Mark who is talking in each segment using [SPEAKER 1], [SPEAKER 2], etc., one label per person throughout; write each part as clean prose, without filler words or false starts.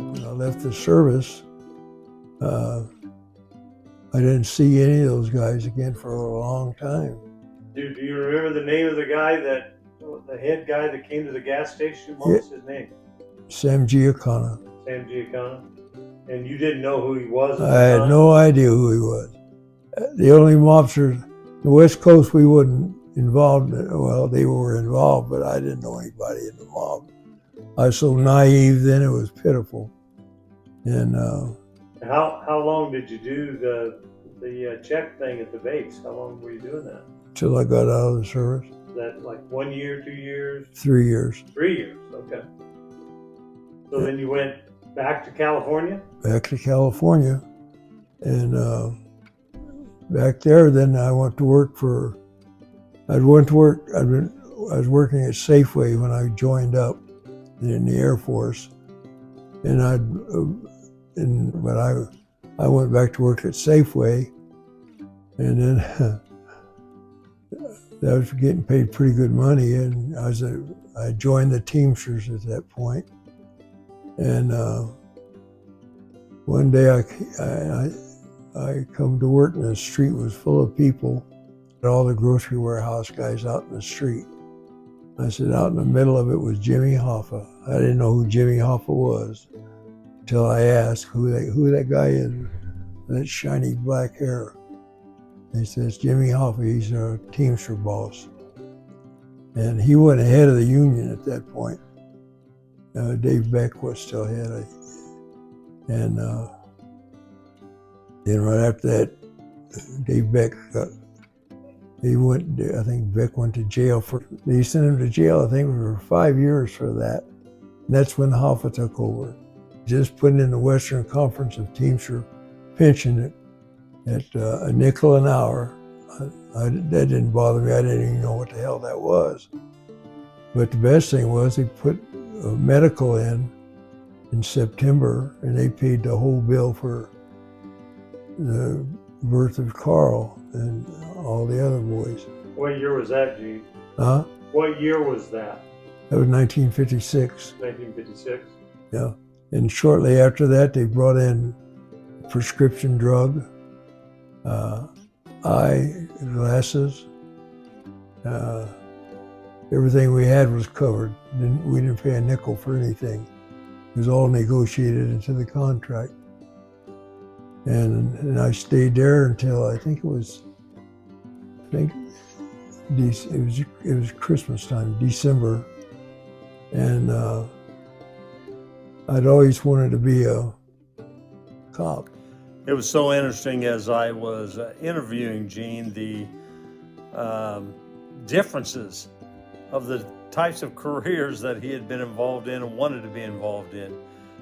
[SPEAKER 1] When I left the service, I didn't see any of those guys again for a long time.
[SPEAKER 2] Do you remember the name of the guy the head guy that came to the gas station? What was his name?
[SPEAKER 1] Sam Giancana.
[SPEAKER 2] Sam Giancana? And you didn't know who he was at
[SPEAKER 1] I
[SPEAKER 2] the
[SPEAKER 1] had
[SPEAKER 2] time?
[SPEAKER 1] no idea who he was. The only mobsters, the West Coast, we wasn't involved. Well, they were involved, but I didn't know anybody in the mob. I was so naive then, it was pitiful. And
[SPEAKER 2] how long did you do the check thing at the base? How long were you doing that?
[SPEAKER 1] Till I got out of the service.
[SPEAKER 2] Is that like 1 year, 2 years?
[SPEAKER 1] 3 years.
[SPEAKER 2] 3 years, okay. So then you went back to California?
[SPEAKER 1] Back to California. And back there, then I went to work for, I was working at Safeway when I joined up in the Air Force. And but I went back to work at Safeway, and then I was getting paid pretty good money, and I joined the Teamsters at that point. And one day I come to work, and the street was full of people, all the grocery warehouse guys out in the street. I said, out in the middle of it was Jimmy Hoffa. I didn't know who Jimmy Hoffa was until I asked who that guy is, that shiny black hair. He says, Jimmy Hoffa, he's our Teamster boss. And he went ahead of the union at that point. Dave Beck was still ahead. And then right after that, Dave Beck I think Beck went to jail they sent him to jail, I think, for 5 years for that. And that's when Hoffa took over. Just putting in the Western Conference of Teamster pension at a nickel an hour. That didn't bother me. I didn't even know what the hell that was. But the best thing was they put a medical in September, and they paid the whole bill for the birth of Carl and all the other boys.
[SPEAKER 2] What year was that, Gene?
[SPEAKER 1] Huh?
[SPEAKER 2] What year was that?
[SPEAKER 1] That was 1956.
[SPEAKER 2] 1956?
[SPEAKER 1] Yeah. And shortly after that, they brought in prescription drug, eyeglasses. Everything we had was covered. We didn't pay a nickel for anything. It was all negotiated into the contract. And I stayed there until it was Christmas time, December. And I'd always wanted to be a cop.
[SPEAKER 2] It was so interesting as I was interviewing Gene, the differences of the types of careers that he had been involved in and wanted to be involved in.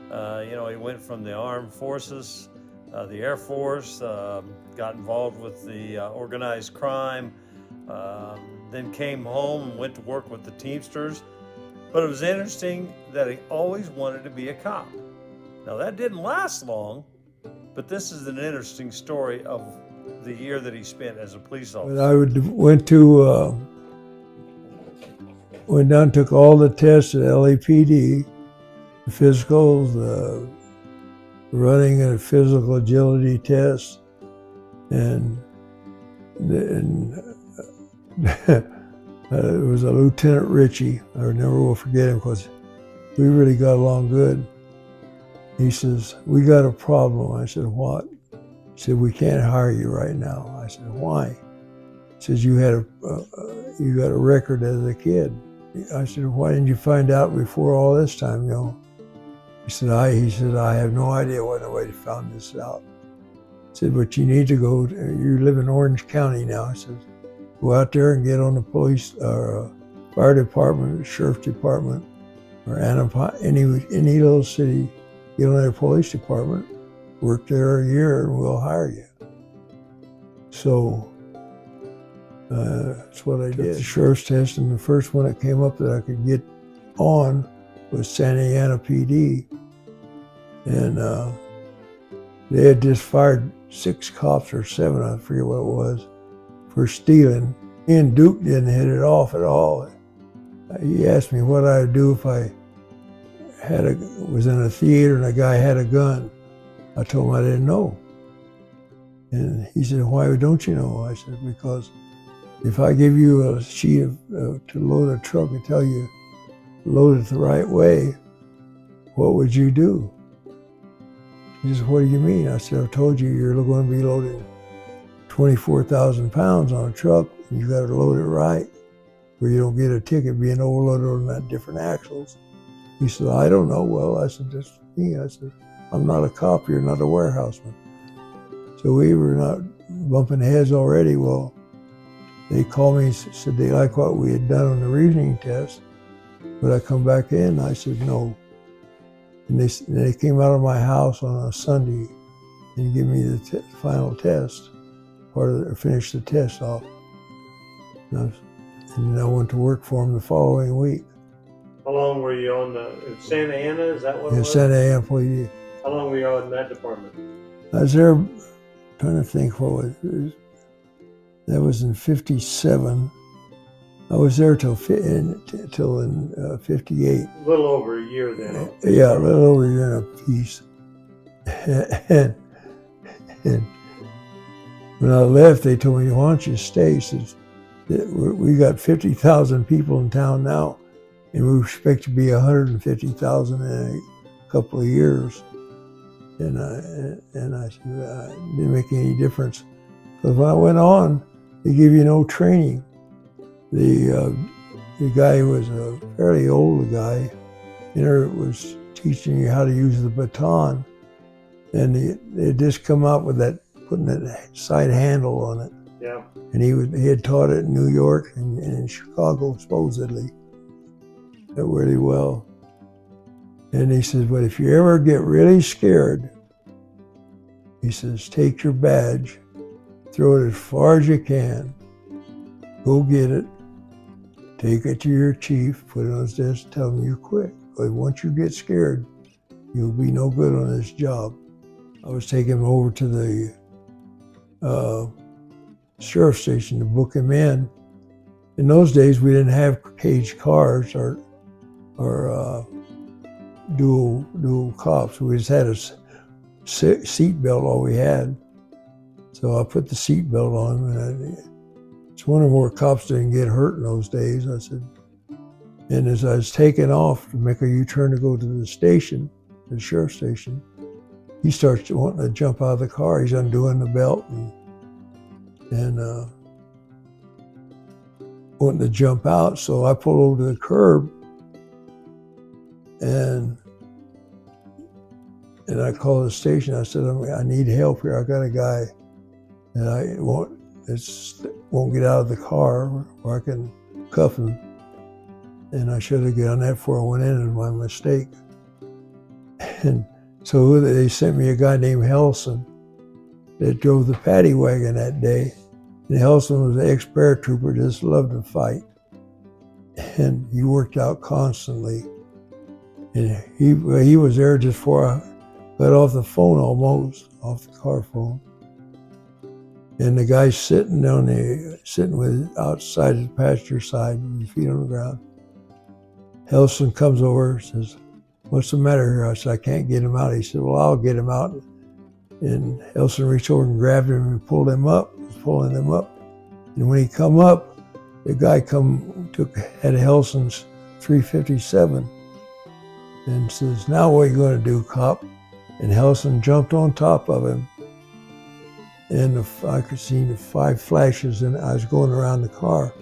[SPEAKER 2] He went from the armed forces, the Air Force, got involved with the organized crime, then came home and went to work with the Teamsters. But it was interesting that he always wanted to be a cop. Now that didn't last long, but this is an interesting story of the year that he spent as a police officer.
[SPEAKER 1] I went down, took all the tests at LAPD, the physicals, the running and physical agility tests, and it was a Lieutenant Ritchie. I never will forget him because we really got along good. He says, "We got a problem." I said, "What?" He said, "We can't hire you right now." I said, "Why?" He says, "You got a record as a kid." I said, "Why didn't you find out before all this time, He said, I have no idea why nobody found this out. I said, "But you need to go, you live in Orange County now." I said, "Go out there and get on the police or fire department, sheriff department, or any little city, get on their police department, work there a year, and we'll hire you." So that's what I did. The sheriff's test, and the first one that came up that I could get on was Santa Ana PD. And they had just fired 6 cops or 7, I forget what it was, for stealing. Me and Duke didn't hit it off at all. he asked me what I'd do if I was in a theater and a guy had a gun. I told him I didn't know. And he said, why don't you know? I said, because if I give you a sheet to load a truck and tell you load it the right way, what would you do? He said, what do you mean? I said, I've told you you're going to be loading 24,000 pounds on a truck, and you got to load it right, where you don't get a ticket being overloaded on that different axles. He said, I don't know. Well, I said, that's me. I said, I'm not a cop, you're not a warehouseman. So we were not bumping heads already. Well, they called me and said they liked what we had done on the reasoning test. But I come back in, I said, no. And they came out of my house on a Sunday and gave me the final test, finish the test off. And then I went to work for them the following week.
[SPEAKER 3] How long were you on in Santa Ana? Is that what it was?
[SPEAKER 1] Santa Ana Police.
[SPEAKER 3] How long were you on in that department?
[SPEAKER 1] I was there, trying to think what was it. That was in *57. I was there till in 58.
[SPEAKER 3] A little over a year then.
[SPEAKER 1] Yeah, a little over a year and a piece. and when I left, they told me, why don't you stay? Says, we got 50,000 people in town now, and we expect to be 150,000 in a couple of years. And I said, it didn't make any difference. Because when I went on, they give you no training. The guy was a fairly old guy, and was teaching you how to use the baton. And they just come out with that, putting that side handle on it.
[SPEAKER 3] Yeah.
[SPEAKER 1] And he had taught it in New York and in Chicago, supposedly, really well. And he says, but if you ever get really scared, he says, take your badge, throw it as far as you can, go get it, take it to your chief, put it on his desk, tell him you quit. But once you get scared, you'll be no good on this job. I was taking him over to the sheriff's station to book him in. In those days, we didn't have cage cars or dual cops. We just had a seat belt, all we had. So I put the seat belt on, and it's one or more cops didn't get hurt in those days. I said, and as I was taking off to make a U-turn to go to the station, the sheriff's station, he starts wanting to jump out of the car. He's undoing the belt and wanting to jump out. So I pulled over to the curb, and I called the station. I said, I need help here. I got a guy that won't get out of the car, where I can cuff him. And I should have done that before I went in. It was my mistake. And so they sent me a guy named Helson that drove the paddy wagon that day. And Helson was an ex-paratrooper, just loved to fight. And he worked out constantly. And he was there just before I got off the phone, almost, off the car phone. And the guy's sitting outside the passenger side with his feet on the ground. Helson comes over and says, what's the matter here? I said, I can't get him out. He said, well, I'll get him out. And Helson reached over and grabbed him and pulled him up, was pulling him up. And when he come up, the guy had Helson's 357 and says, now what are you going to do, cop? And Helson jumped on top of him. And I could see the 5 flashes, and I was going around the car.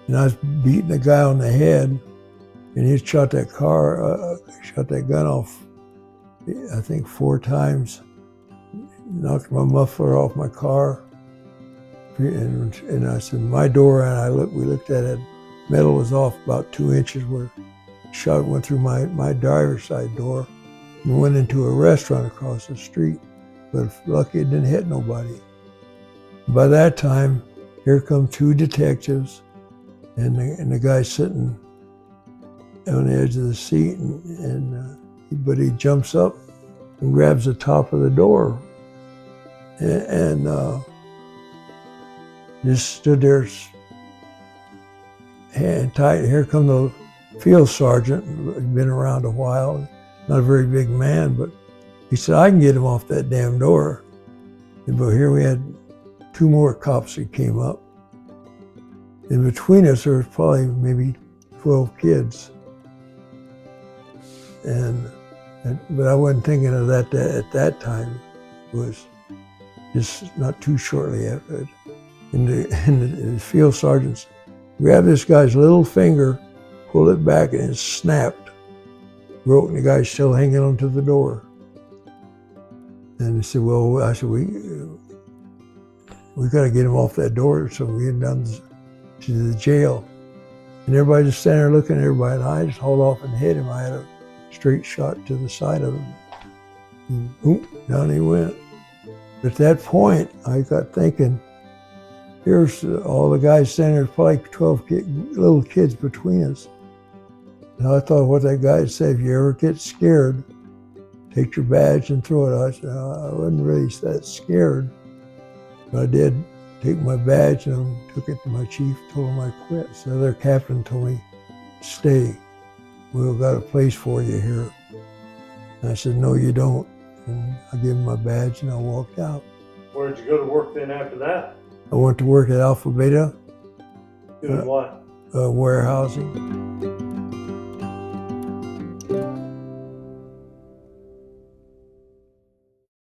[SPEAKER 1] And I was beating the guy on the head, and he shot that gun off, I think 4 times, knocked my muffler off my car. And I said, my door, and we looked at it, metal was off about 2 inches where the shot went through my driver's side door and went into a restaurant across the street. But lucky it didn't hit nobody. By that time, here come 2 detectives, and the guy sitting on the edge of the seat, but he jumps up and grabs the top of the door, and just stood there, hand tight. Here come the field sergeant, had been around a while, not a very big man, but he said, I can get him off that damn door. But here we had 2 more cops that came up. In between us, there was probably maybe 12 kids. But I wasn't thinking of that at that time. It was just not too shortly after it. And the field sergeants grabbed this guy's little finger, pulled it back, and it snapped. Broke, and the guy's still hanging onto the door. And he said, well, I said, we got to get him off that door so we get him down to the jail. And everybody just standing there looking at everybody, and I just hauled off and hit him. I had a straight shot to the side of him. And boom, down he went. At that point, I got thinking, here's all the guys standing there, probably 12 little kids between us. And I thought what that guy said, if you ever get scared, take your badge and throw it. I said, I wasn't really that scared, but I did take my badge and I took it to my chief, told him I quit. So their captain told me, stay, we've got a place for you here. And I said, no, you don't. And I gave him my badge and I walked out.
[SPEAKER 3] Where did you go to work then after that?
[SPEAKER 1] I went to work at Alpha Beta.
[SPEAKER 3] Doing what?
[SPEAKER 1] Warehousing.